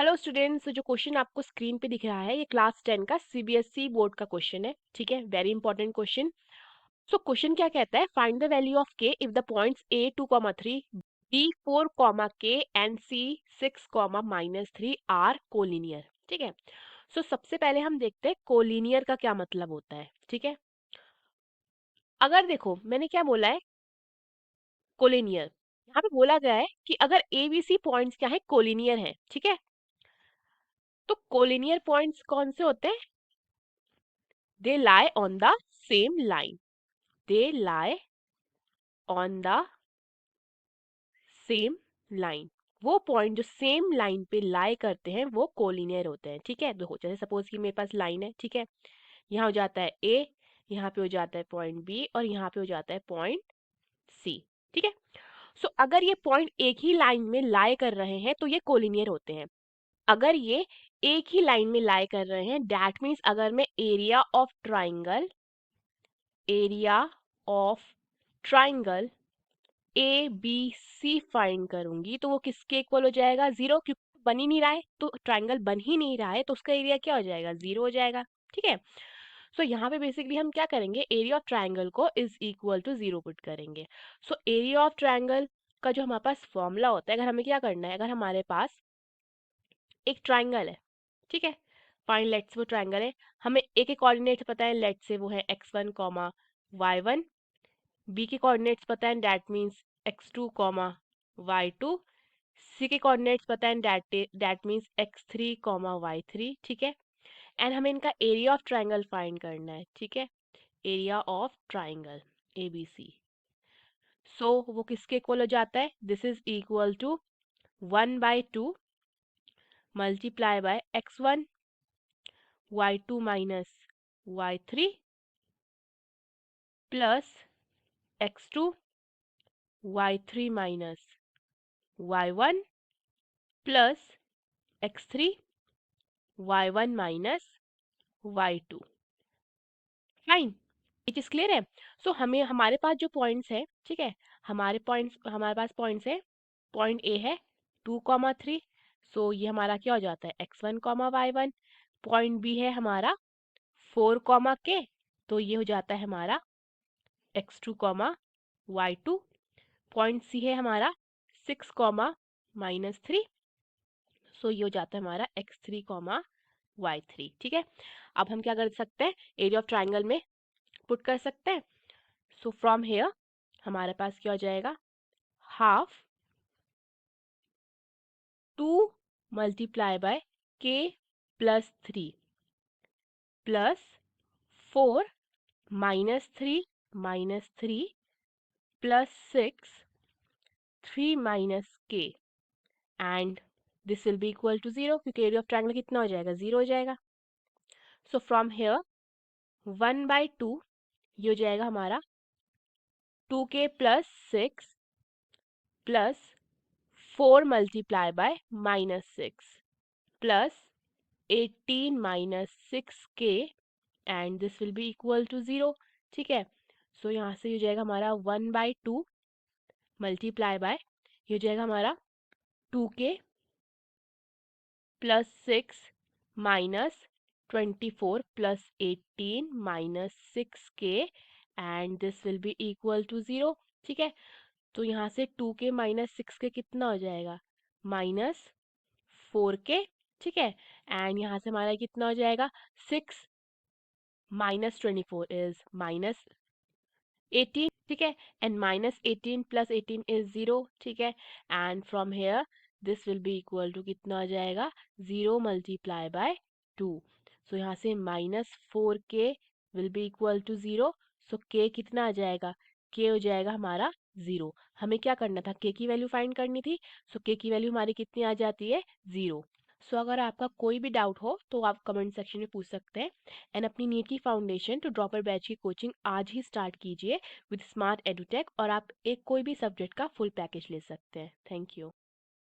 Hello students, जो question आपको screen पे दिख रहा है ये क्लास 10 का सीबीएसई बोर्ड का क्वेश्चन है। ठीक है, very important question. So question क्या कहता है, find the value of k if the points A 2,3 B 4, k and C 6, -3 are collinear. ठीक है, सो सबसे पहले हम देखते हैं कोलिनियर का क्या मतलब होता है। ठीक है, अगर देखो मैंने क्या बोला है, कोलिनियर। यहाँ पे बोला गया है कि अगर ए बी सी पॉइंट्स क्या है, कोलिनियर है। ठीक है, तो कोलिनियर पॉइंट्स कौन से होते हैं? They lie on the same line. They lie on the same line. वो पॉइंट जो सेम लाइन पे लाई करते हैं वो कोलिनियर होते हैं। ठीक है, देखो जैसे सपोज कि मेरे पास लाइन है। ठीक है, यहाँ हो जाता है ए, यहाँ पे हो जाता है पॉइंट बी और यहाँ पे हो जाता है पॉइंट सी। ठीक है, सो अगर ये पॉइंट एक ही लाइन में लाई कर रहे हैं तो ये कोलिनियर होते हैं। अगर ये एक ही लाइन में लाई कर रहे हैं दैट मीन्स अगर मैं area of triangle A B C find करूंगी तो वो किसके इक्वल हो जाएगा? जीरो, क्योंकि बन ही नहीं रहा है, तो ट्राइंगल बन ही नहीं रहा है तो उसका एरिया क्या हो जाएगा? जीरो हो जाएगा। ठीक है, सो यहाँ पे बेसिकली हम क्या करेंगे, एरिया ऑफ ट्राइंगल को is equal to zero put करेंगे। सो एरिया ऑफ ट्राइंगल का जो हमारे पास फॉर्मूला होता है, अगर हमें क्या करना है, अगर हमारे पास एक ट्राइंगल है। ठीक है, फाइन लेट्स वो ट्राइंगल है, हमें ए के कोऑर्डिनेट्स पता है, लेट्स से वो है x1, y1, बी के कोऑर्डिनेट्स पता है दैट मीन्स x2, y2, सी के कोऑर्डिनेट्स पता है दैट मीन्स x3, y3। ठीक है, एंड हमें इनका एरिया ऑफ ट्राइंगल फाइंड करना है। ठीक है, area of triangle A B C. So वो किसके इक्वल हो जाता है? This is equal to 1/2 multiply by x1, y2 minus y3 plus x2, y3 minus y1 plus x3, y1 minus y2। Fine, ये चीज क्लियर है। सो हमें हमारे पास जो पॉइंट्स है, ठीक है, हमारे पास पॉइंट्स है, पॉइंट ए है 2, 3, सो ये हमारा क्या हो जाता है x1, y1। पॉइंट बी है हमारा 4, के, तो ये हो जाता है हमारा x2, y2। पॉइंट सी है हमारा 6, -3, सो ये हो जाता है हमारा x3, y3। ठीक है, अब हम क्या कर सकते हैं, एरिया ऑफ ट्राइंगल में पुट कर सकते हैं। सो फ्रॉम हेयर हमारे पास क्या हो जाएगा, half 2 multiply by k plus 3 plus 4 -3 plus 6 3 minus k, and this will be equal to zero, क्योंकि एरिया ऑफ ट्राइंगल कितना हो जाएगा? जीरो हो जाएगा। सो फ्रॉम हेयर 1/2 ये हो जाएगा हमारा 2k plus 6 plus 4 multiply by -6 plus 18 minus 6k, and this will be equal to zero. ठीक है, सो यहाँ से ये हो जाएगा हमारा 1/2 मल्टीप्लाई बाय, ये हो जाएगा हमारा 2k plus 6 minus 24 plus 18 minus 6k, and this will be equal to zero. ठीक है, तो यहाँ से 2k माइनस 6k कितना हो जाएगा? -4k। ठीक है, एंड यहाँ से हमारा कितना हो जाएगा? 6 -24 इज -18। ठीक है, एंड -18 प्लस 18 इज जीरो। ठीक है, and from here this will be equal to कितना हो जाएगा? 0 मल्टीप्लाई बाय 2। सो यहाँ से -4k will be equal to zero. So k कितना आ जाएगा? k हो जाएगा हमारा जीरो। हमें क्या करना था, k की वैल्यू फाइंड करनी थी। सो k की वैल्यू हमारी कितनी आ जाती है? जीरो। सो अगर आपका कोई भी डाउट हो तो आप कमेंट सेक्शन में पूछ सकते हैं। एंड अपनी नीट की फाउंडेशन टू ड्रॉपर बैच की कोचिंग आज ही स्टार्ट कीजिए विद स्मार्ट एडुटेक, और आप एक कोई भी सब्जेक्ट का फुल पैकेज ले सकते हैं। Thank you.